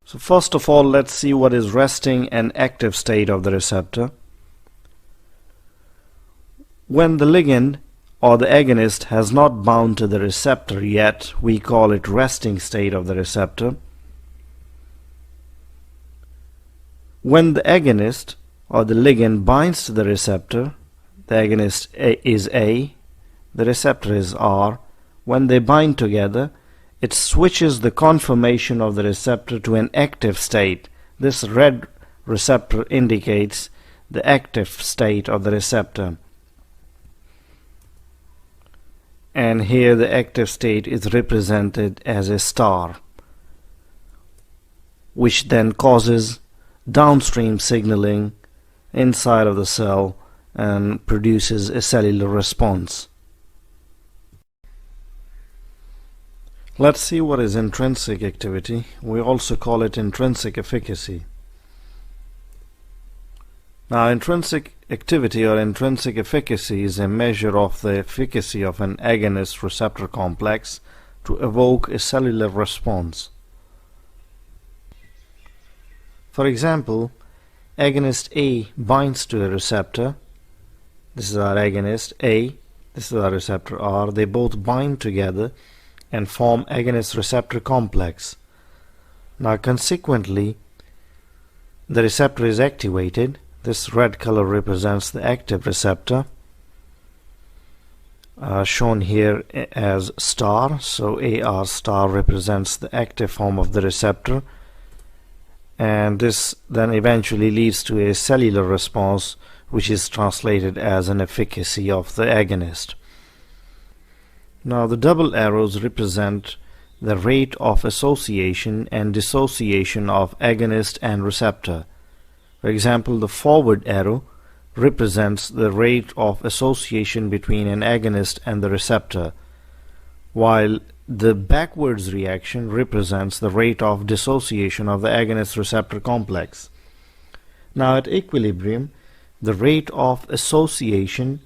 So first of all, let's see what is resting and active state of the receptor. When the ligand or the agonist has not bound to the receptor yet, we call it resting state of the receptor. When the agonist or the ligand binds to the receptor, the agonist is A, the receptor is R. When they bind together, it switches the conformation of the receptor to an active state. This red receptor indicates the active state of the receptor. And here the active state is represented as a star, which then causes downstream signaling inside of the cell and produces a cellular response. Let's see what is intrinsic activity. We also call it intrinsic efficacy. Now, intrinsic activity or intrinsic efficacy is a measure of the efficacy of an agonist-receptor complex to evoke a cellular response. For example, agonist A binds to a receptor. This is our agonist A, this is our receptor R. They both bind together and form agonist-receptor complex. Now consequently, the receptor is activated. This red color represents the active receptor, shown here as star. So AR star represents the active form of the receptor, and this then eventually leads to a cellular response, which is translated as an efficacy of the agonist. Now the double arrows represent the rate of association and dissociation of agonist and receptor. For example, the forward arrow represents the rate of association between an agonist and the receptor, while the backwards reaction represents the rate of dissociation of the agonist-receptor complex. Now at equilibrium, the rate of association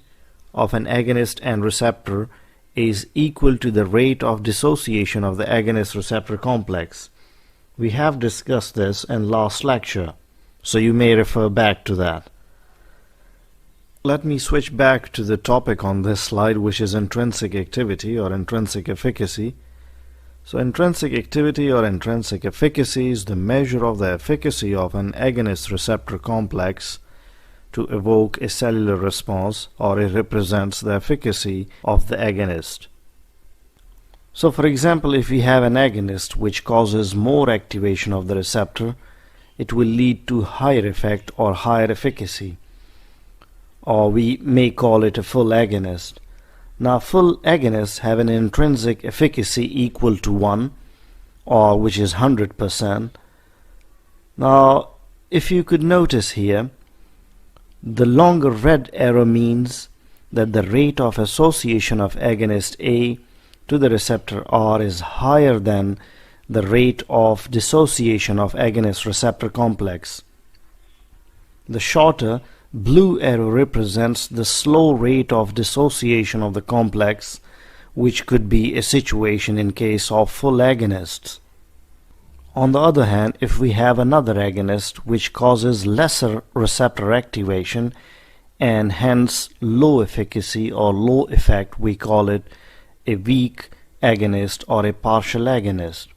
of an agonist and receptor is equal to the rate of dissociation of the agonist-receptor complex. We have discussed this in last lecture, so you may refer back to that. Let me switch back to the topic on this slide, which is intrinsic activity or intrinsic efficacy. So intrinsic activity or intrinsic efficacy is the measure of the efficacy of an agonist-receptor complex to evoke a cellular response, or it represents the efficacy of the agonist. So for example, if we have an agonist which causes more activation of the receptor, it will lead to higher effect or higher efficacy, or we may call it a full agonist. Now full agonists have an intrinsic efficacy equal to 1, or which is 100%. Now if you could notice here, the longer red arrow means that the rate of association of agonist A to the receptor R is higher than the rate of dissociation of agonist-receptor complex. The shorter blue arrow represents the slow rate of dissociation of the complex, which could be a situation in case of full agonists. On the other hand, if we have another agonist which causes lesser receptor activation and hence low efficacy or low effect, we call it a weak agonist or a partial agonist.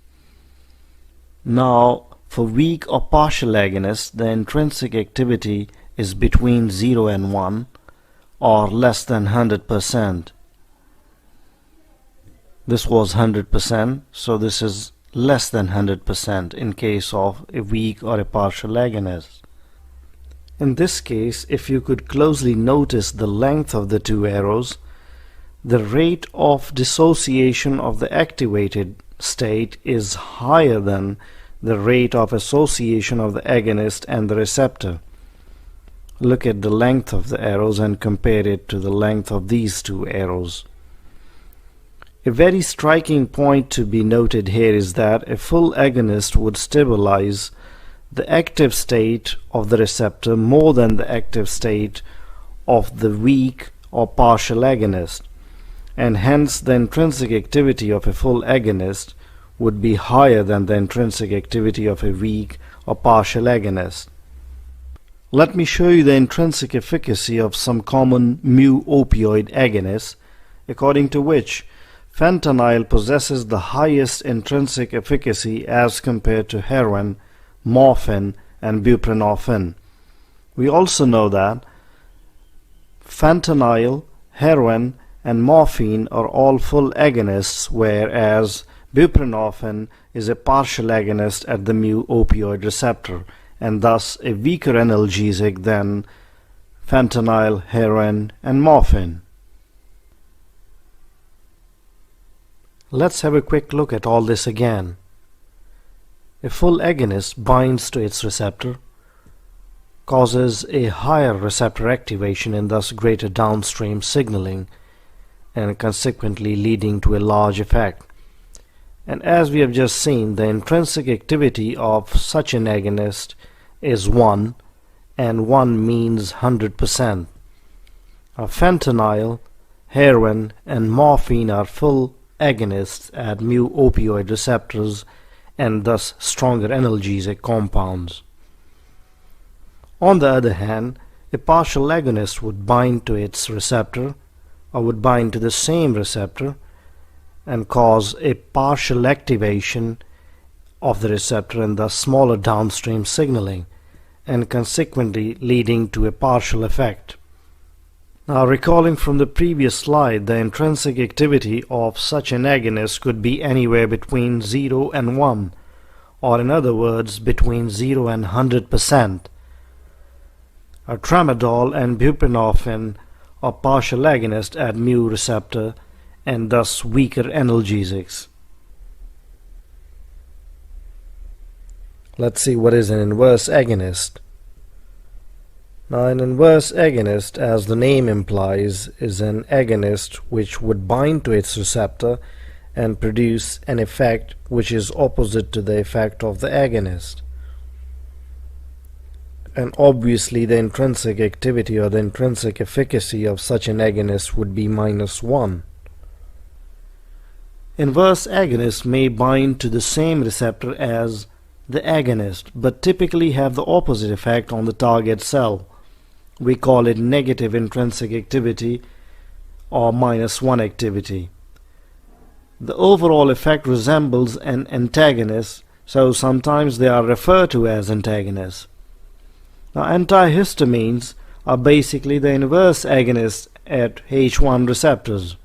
Now, for weak or partial agonists, the intrinsic activity is between 0 and 1, or less than 100%. This was 100%, so this is less than 100% in case of a weak or a partial agonist. In this case, if you could closely notice the length of the two arrows, the rate of dissociation of the activated state is higher than the rate of association of the agonist and the receptor. Look at the length of the arrows and compare it to the length of these two arrows. A very striking point to be noted here is that a full agonist would stabilize the active state of the receptor more than the active state of the weak or partial agonist, and hence the intrinsic activity of a full agonist would be higher than the intrinsic activity of a weak or partial agonist. Let me show you the intrinsic efficacy of some common mu-opioid agonists, according to which fentanyl possesses the highest intrinsic efficacy as compared to heroin, morphine, and buprenorphine. We also know that fentanyl, heroin, and morphine are all full agonists, whereas buprenorphine is a partial agonist at the mu-opioid receptor, and thus a weaker analgesic than fentanyl, heroin, and morphine. Let's have a quick look at all this again. A full agonist binds to its receptor, causes a higher receptor activation and thus greater downstream signaling, and consequently leading to a large effect. And as we have just seen, the intrinsic activity of such an agonist is 1, and 1 means 100%. Fentanyl, heroin, and morphine are full agonists at mu-opioid receptors and thus stronger analgesic compounds. On the other hand, a partial agonist would bind to its receptor, or would bind to the same receptor, and cause a partial activation of the receptor and thus smaller downstream signaling, and consequently leading to a partial effect. Now, recalling from the previous slide, the intrinsic activity of such an agonist could be anywhere between 0 and 1, or in other words, between 0 and 100%. Tramadol and buprenorphine are partial agonists at mu receptor and thus weaker analgesics. Let's see what is an inverse agonist. Now, an inverse agonist, as the name implies, is an agonist which would bind to its receptor and produce an effect which is opposite to the effect of the agonist. And obviously the intrinsic activity or the intrinsic efficacy of such an agonist would be -1. Inverse agonists may bind to the same receptor as the agonist, but typically have the opposite effect on the target cell. We call it negative intrinsic activity or -1 activity. The overall effect resembles an antagonist, so sometimes they are referred to as antagonists. Now, antihistamines are basically the inverse agonists at H1 receptors.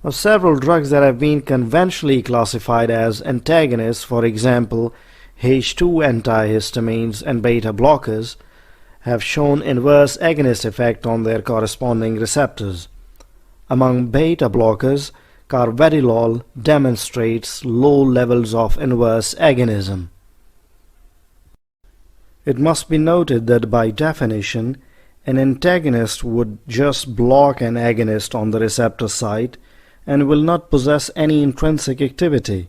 Now, several drugs that have been conventionally classified as antagonists, for example H2 antihistamines and beta blockers, have shown inverse agonist effect on their corresponding receptors. Among beta blockers, carvedilol demonstrates low levels of inverse agonism. It must be noted that by definition, an antagonist would just block an agonist on the receptor site and will not possess any intrinsic activity.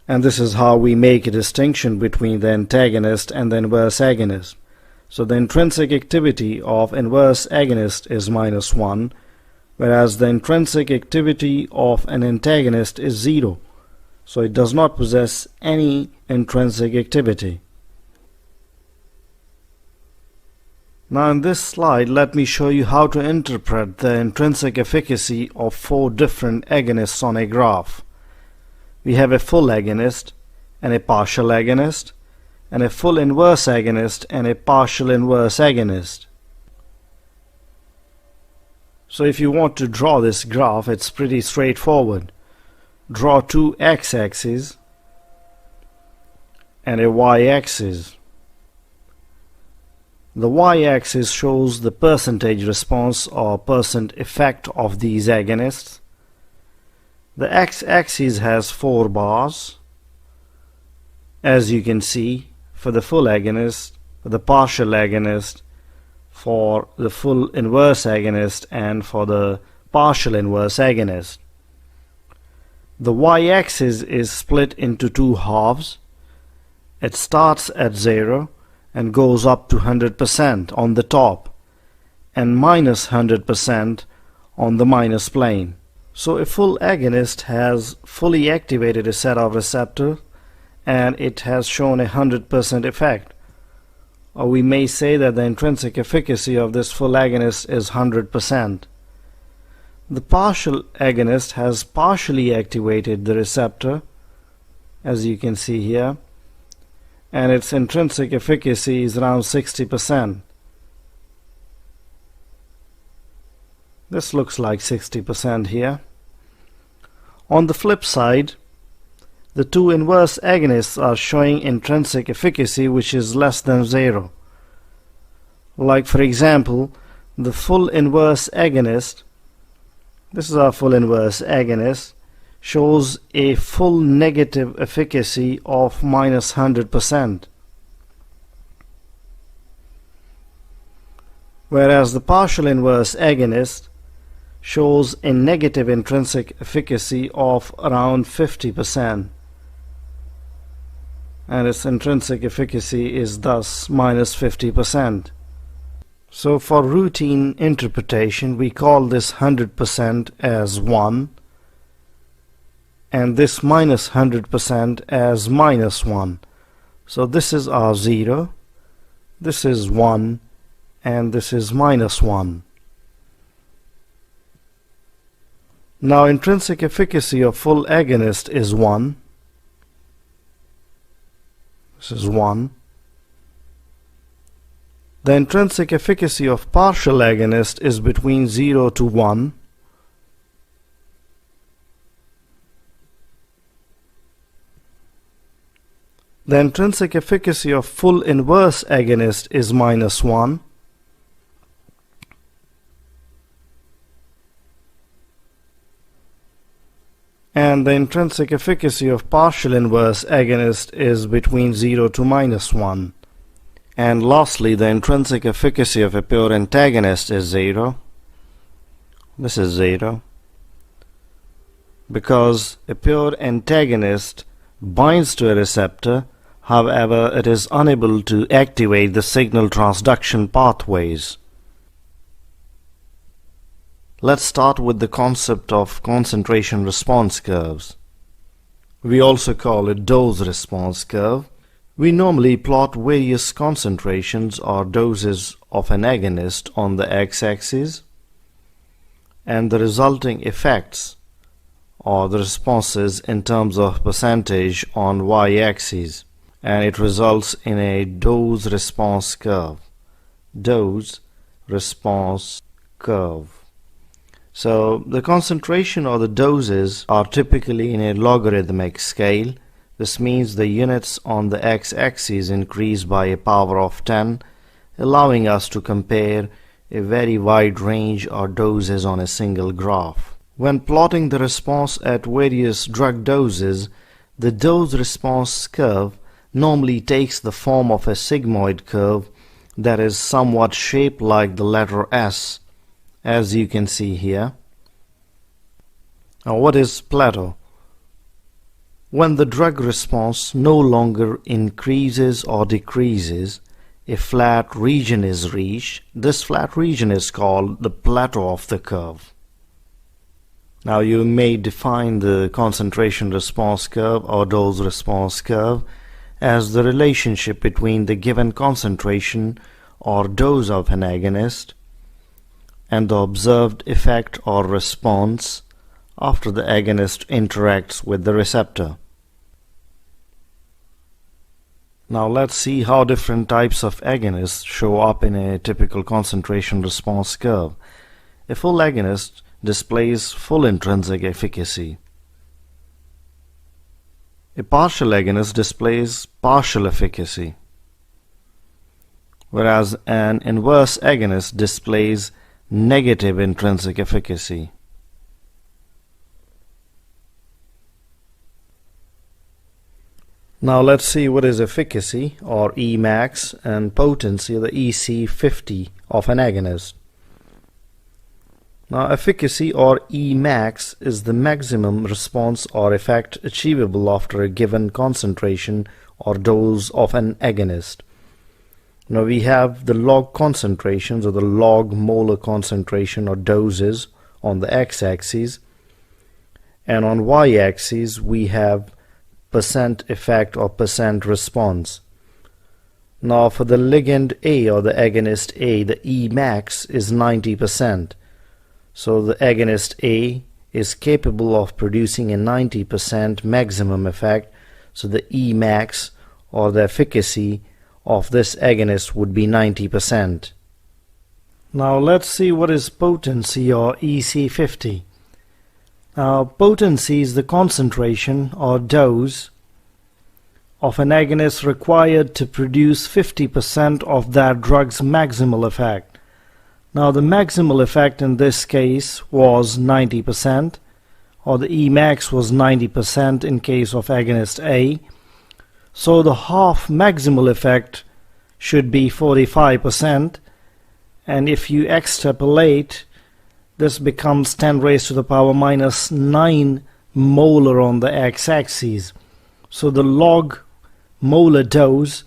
And this is how we make a distinction between the antagonist and the inverse agonist. So the intrinsic activity of inverse agonist is -1, whereas the intrinsic activity of an antagonist is 0. So it does not possess any intrinsic activity. Now, in this slide, let me show you how to interpret the intrinsic efficacy of 4 different agonists on a graph. We have a full agonist, and a partial agonist, and a full inverse agonist, and a partial inverse agonist. So if you want to draw this graph, it's pretty straightforward. Draw 2 x-axes and a y-axis. The y-axis shows the percentage response or percent effect of these agonists. The x-axis has 4 bars, as you can see, for the full agonist, for the partial agonist, for the full inverse agonist, and for the partial inverse agonist. The y-axis is split into 2 halves. It starts at 0 and goes up to 100% on the top and -100% on the minus plane. So a full agonist has fully activated a set of receptors and it has shown 100% effect. Or we may say that the intrinsic efficacy of this full agonist is 100%. The partial agonist has partially activated the receptor, as you can see here, and its intrinsic efficacy is around 60%. This looks like 60% here. On the flip side, the two inverse agonists are showing intrinsic efficacy which is less than 0. Like for example, the full inverse agonist, this is our full inverse agonist, shows a full negative efficacy of -100%. Whereas the partial inverse agonist shows a negative intrinsic efficacy of around 50%, and its intrinsic efficacy is thus -50%. So for routine interpretation, we call this 100% as 1 and this -100% as -1. So this is our 0, this is 1, and this is -1. Now intrinsic efficacy of full agonist is 1. This is 1. The intrinsic efficacy of partial agonist is between 0 to 1. The intrinsic efficacy of full inverse agonist is -1. And the intrinsic efficacy of partial inverse agonist is between 0 to -1. And lastly, the intrinsic efficacy of a pure antagonist is 0. This is 0. Because a pure antagonist binds to a receptor, however, it is unable to activate the signal transduction pathways. Let's start with the concept of concentration response curves. We also call it dose response curve. We normally plot various concentrations or doses of an agonist on the x-axis and the resulting effects or the responses in terms of percentage on y-axis, and it results in a dose response curve. Dose response curve. So the concentration or the doses are typically in a logarithmic scale. This means the units on the x-axis increase by a power of 10, allowing us to compare a very wide range of doses on a single graph. When plotting the response at various drug doses, the dose-response curve normally takes the form of a sigmoid curve that is somewhat shaped like the letter S, as you can see here. Now, what is plateau? When the drug response no longer increases or decreases, a flat region is reached. This flat region is called the plateau of the curve. Now you may define the concentration response curve or dose response curve as the relationship between the given concentration or dose of an agonist and the observed effect or response after the agonist interacts with the receptor. Now let's see how different types of agonists show up in a typical concentration response curve. A full agonist displays full intrinsic efficacy. A partial agonist displays partial efficacy, whereas an inverse agonist displays negative intrinsic efficacy. Now let's see what is efficacy or Emax and potency, the EC50 of an agonist. Now efficacy or Emax is the maximum response or effect achievable after a given concentration or dose of an agonist. Now we have the log concentrations or the log molar concentration or doses on the x-axis, and on y-axis we have percent effect or percent response. Now for the ligand A or the agonist A, the Emax is 90%. So the agonist A is capable of producing a 90% maximum effect. So the Emax or the efficacy of this agonist would be 90%. Now let's see what is potency or EC50. Now potency is the concentration or dose of an agonist required to produce 50% of that drug's maximal effect. Now the maximal effect in this case was 90%, or the Emax was 90% in case of agonist A. So the half maximal effect should be 45%, and if you extrapolate, this becomes 10 raised to the power minus 9 molar on the x-axis. So the log molar dose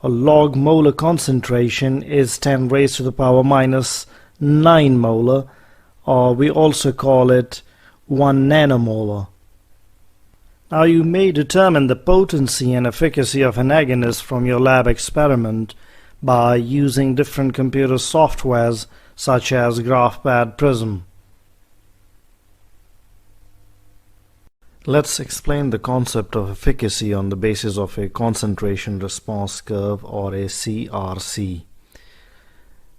or log molar concentration is 10 raised to the power minus 9 molar, or we also call it 1 nanomolar. Now you may determine the potency and efficacy of an agonist from your lab experiment by using different computer softwares such as GraphPad Prism. Let's explain the concept of efficacy on the basis of a concentration response curve or a CRC.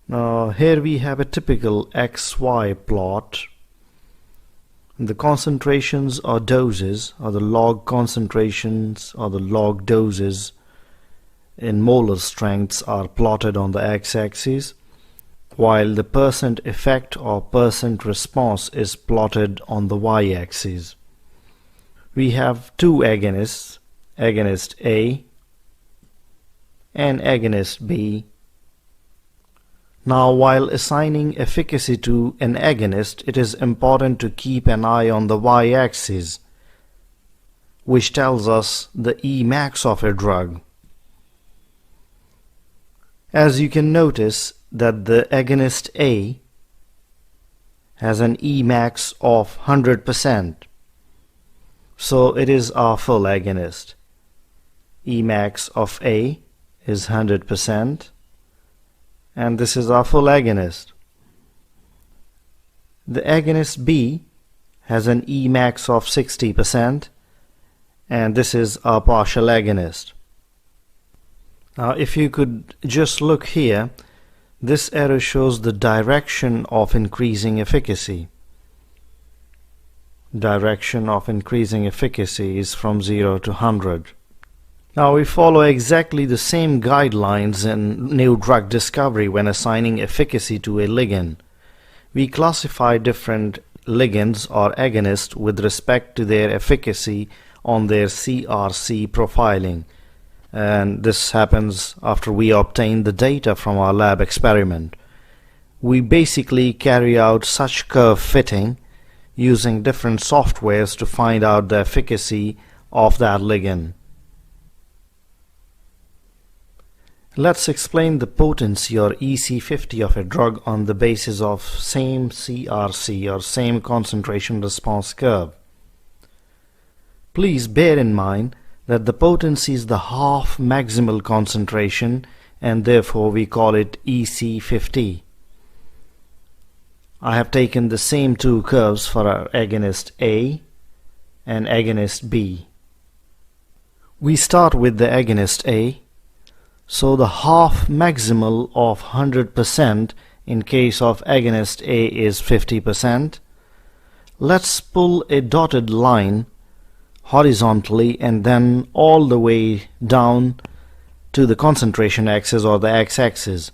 Now here we have a typical XY plot. The concentrations or doses, or the log concentrations or the log doses in molar strengths are plotted on the x-axis, while the percent effect or percent response is plotted on the y-axis. We have two agonists, agonist A and agonist B. Now while assigning efficacy to an agonist, it is important to keep an eye on the y-axis, which tells us the Emax of a drug. As you can notice that the agonist A has an Emax of 100%. So it is our full agonist. Emax of A is 100%, and this is our full agonist. The agonist B has an Emax of 60%, and this is our partial agonist. Now if you could just look here, this arrow shows the direction of increasing efficacy. Direction of increasing efficacy is from 0 to 100. Now we follow exactly the same guidelines in new drug discovery when assigning efficacy to a ligand. We classify different ligands or agonists with respect to their efficacy on their CRC profiling, and this happens after we obtain the data from our lab experiment. We basically carry out such curve fitting using different softwares to find out the efficacy of that ligand. Let's explain the potency or EC50 of a drug on the basis of same CRC or same concentration response curve. Please bear in mind that the potency is the half maximal concentration, and therefore we call it EC50. I have taken the same two curves for our agonist A and agonist B. We start with the agonist A, so the half maximal of 100% in case of agonist A is 50%. Let's pull a dotted line horizontally and then all the way down to the concentration axis or the x-axis.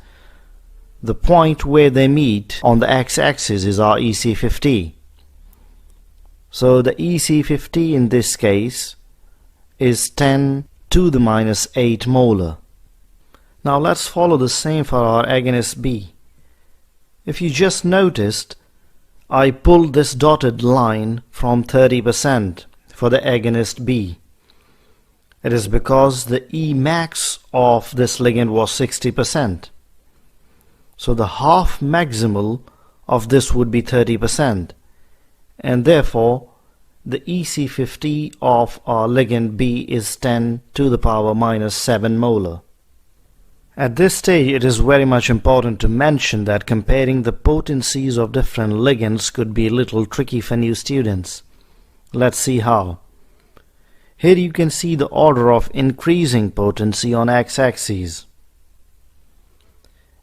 The point where they meet on the x-axis is our EC50. So the EC50 in this case is 10 to the minus 8 molar. Now let's follow the same for our agonist B. If you just noticed, I pulled this dotted line from 30% for the agonist B. It is because the Emax of this ligand was 60%. So the half maximal of this would be 30%, and therefore the EC50 of our ligand B is 10 to the power minus 7 molar. At this stage, it is very much important to mention that comparing the potencies of different ligands could be a little tricky for new students. Let's see how. Here you can see the order of increasing potency on x-axis,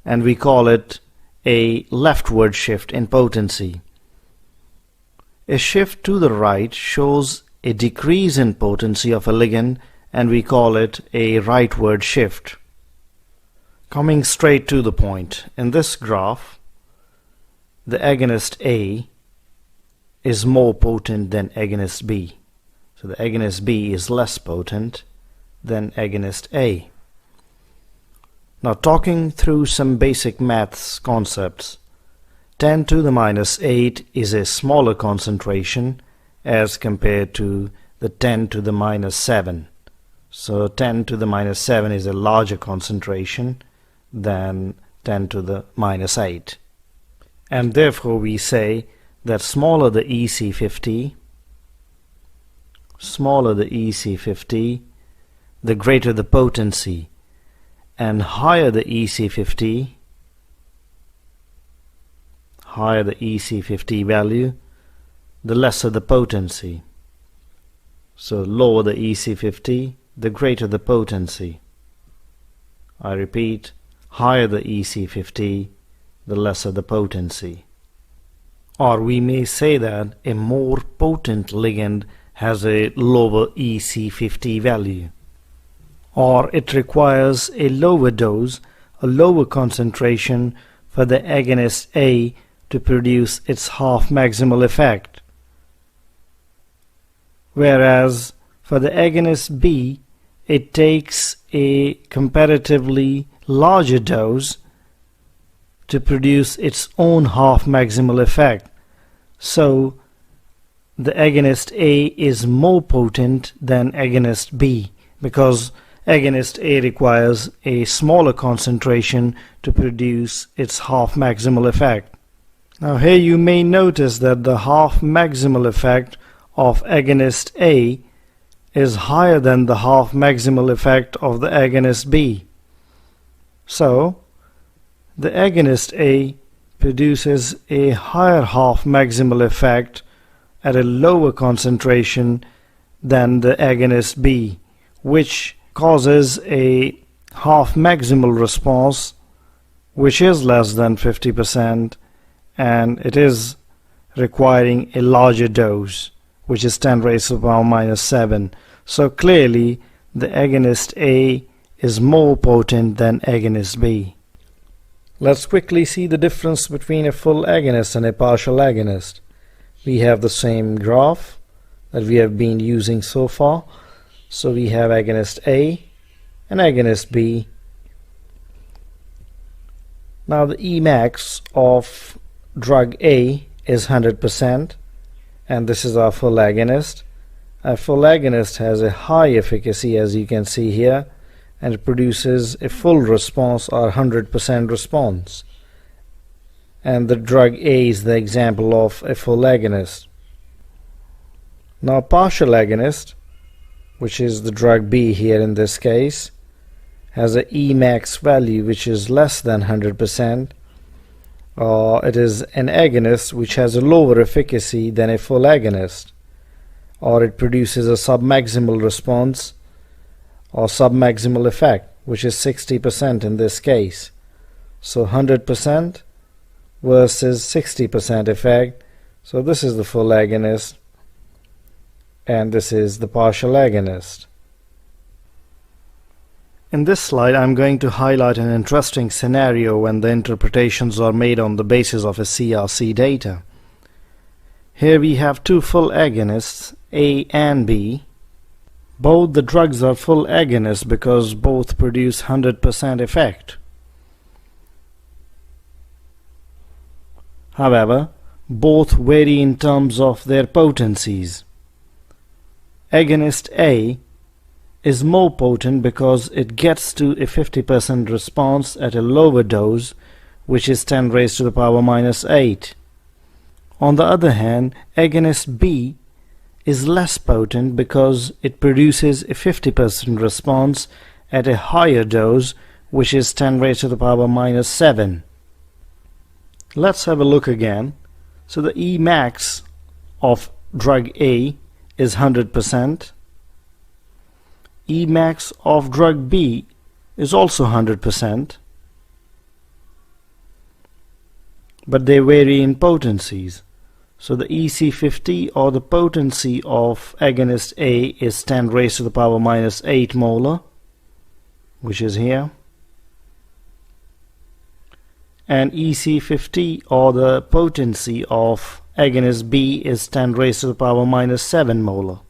and we call it a leftward shift in potency. A shift to the right shows a decrease in potency of a ligand, and we call it a rightward shift. Coming straight to the point, in this graph, the agonist A is more potent than agonist B. So the agonist B is less potent than agonist A. Now, talking through some basic maths concepts, 10 to the minus 8 is a smaller concentration as compared to the 10 to the minus 7. So 10 to the minus 7 is a larger concentration than 10 to the minus 8. And therefore we say that smaller the EC50, the greater the potency, and higher the EC50, value, the lesser the potency. So lower the EC50, the greater the potency. I repeat, higher the EC50, the lesser the potency. Or we may say that a more potent ligand has a lower EC50 value. Or it requires a lower dose, a lower concentration for the agonist A to produce its half maximal effect. Whereas for the agonist B, it takes a comparatively larger dose to produce its own half maximal effect. So the agonist A is more potent than agonist B, because agonist A requires a smaller concentration to produce its half maximal effect. Now here you may notice that the half maximal effect of agonist A is higher than the half maximal effect of the agonist B. So the agonist A produces a higher half maximal effect at a lower concentration than the agonist B, which causes a half maximal response which is less than 50%, and it is requiring a larger dose, which is 10 raised to the power minus 7. So clearly the agonist A is more potent than agonist B. Let's quickly see the difference between a full agonist and a partial agonist. We have the same graph that we have been using so far. So we have agonist A and agonist B. Now the Emax of drug A is 100%, and this is our full agonist. A full agonist has a high efficacy, as you can see here, and it produces a full response or 100% response. And the drug A is the example of a full agonist. Now partial agonist, which is the drug B here in this case, has a Emax value which is less than 100%, or it is an agonist which has a lower efficacy than a full agonist, or it produces a submaximal response or submaximal effect, which is 60% in this case. So 100% versus 60% effect. So this is the full agonist and this is the partial agonist. In this slide, I'm going to highlight an interesting scenario when the interpretations are made on the basis of a CRC data. Here we have two full agonists, A and B. Both the drugs are full agonists because both produce 100% effect. However, both vary in terms of their potencies. Agonist A is more potent because it gets to a 50% response at a lower dose, which is 10 raised to the power minus 8. On the other hand, agonist B is less potent because it produces a 50% response at a higher dose, which is 10 raised to the power minus 7. Let's have a look again. So the Emax of drug A is 100%. Emax of drug B is also 100%. But they vary in potencies. So the EC50 or the potency of agonist A is 10 raised to the power minus 8 molar, which is here. And EC50 or the potency of agonist B is 10 raised to the power minus 7 molar.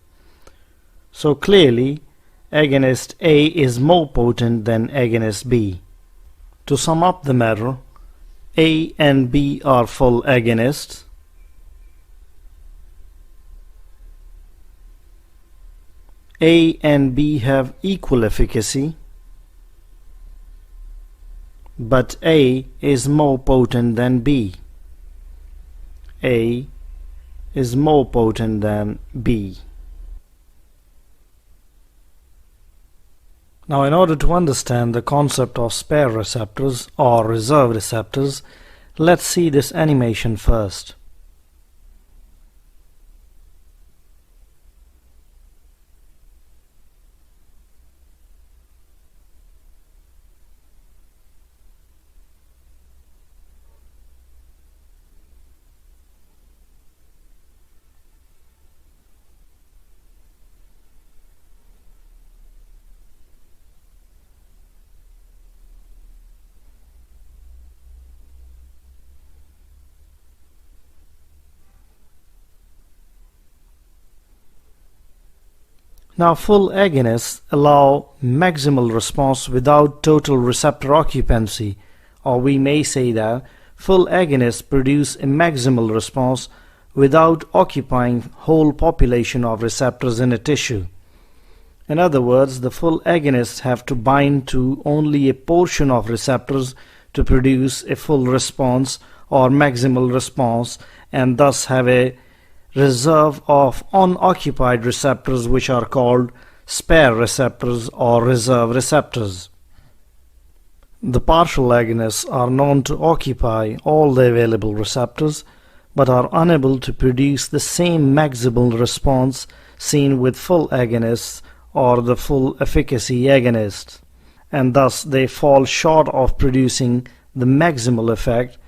So clearly agonist A is more potent than agonist B. To sum up the matter, A and B are full agonists. A and B have equal efficacy, but A is more potent than B. A is more potent than B. Now, in order to understand the concept of spare receptors or reserve receptors, let's see this animation first. Now, full agonists allow maximal response without total receptor occupancy, or we may say that full agonists produce a maximal response without occupying whole population of receptors in a tissue. In other words, the full agonists have to bind to only a portion of receptors to produce a full response or maximal response, and thus have a reserve of unoccupied receptors, which are called spare receptors or reserve receptors. The partial agonists are known to occupy all the available receptors but are unable to produce the same maximal response seen with full agonists or the full efficacy agonists, and thus they fall short of producing the maximal effect,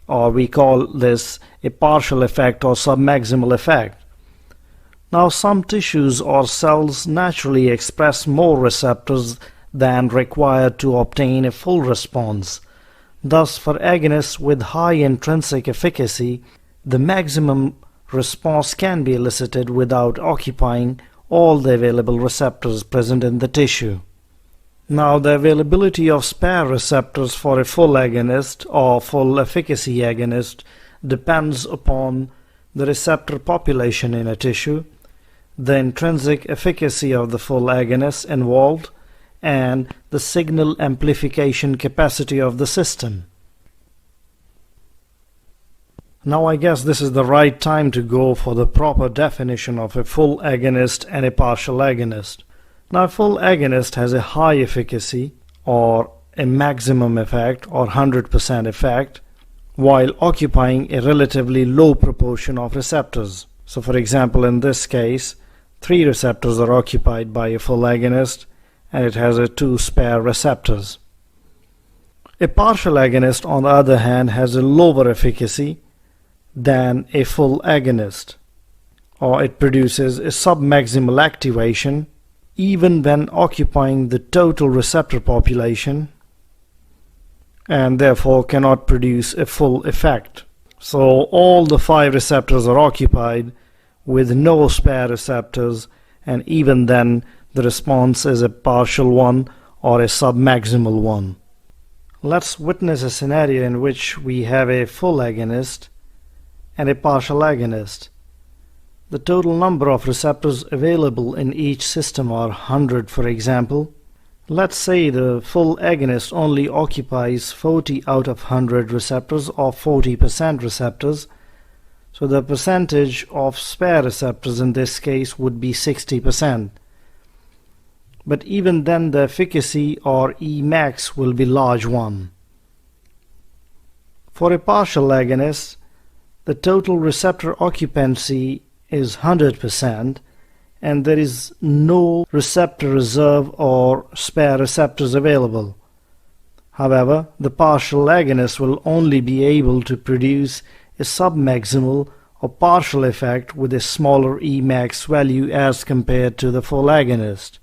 or we call this a partial effect or submaximal effect. Now, some tissues or cells naturally express more receptors than required to obtain a full response. Thus, for agonists with high intrinsic efficacy, the maximum response can be elicited without occupying all the available receptors present in the tissue. Now, the availability of spare receptors for a full agonist or full efficacy agonist depends upon the receptor population in a tissue, the intrinsic efficacy of the full agonist involved, and the signal amplification capacity of the system. Now, I guess this is the right time to go for the proper definition of a full agonist and a partial agonist. Now, a full agonist has a high efficacy or a maximum effect or 100% effect while occupying a relatively low proportion of receptors. So, for example, in this case, 3 receptors are occupied by a full agonist and it has 2 spare receptors. A partial agonist, on the other hand, has a lower efficacy than a full agonist, or it produces a submaximal activation even when occupying the total receptor population, and therefore cannot produce a full effect. So all the 5 receptors are occupied with no spare receptors, and even then the response is a partial one or a submaximal one. Let's witness a scenario in which we have a full agonist and a partial agonist. The total number of receptors available in each system are 100, for example. Let's say the full agonist only occupies 40 out of 100 receptors, or 40% receptors. So the percentage of spare receptors in this case would be 60%. But even then the efficacy or Emax will be large one. For a partial agonist, the total receptor occupancy is 100% and there is no receptor reserve or spare receptors available. However, the partial agonist will only be able to produce a submaximal or partial effect with a smaller Emax value as compared to the full agonist.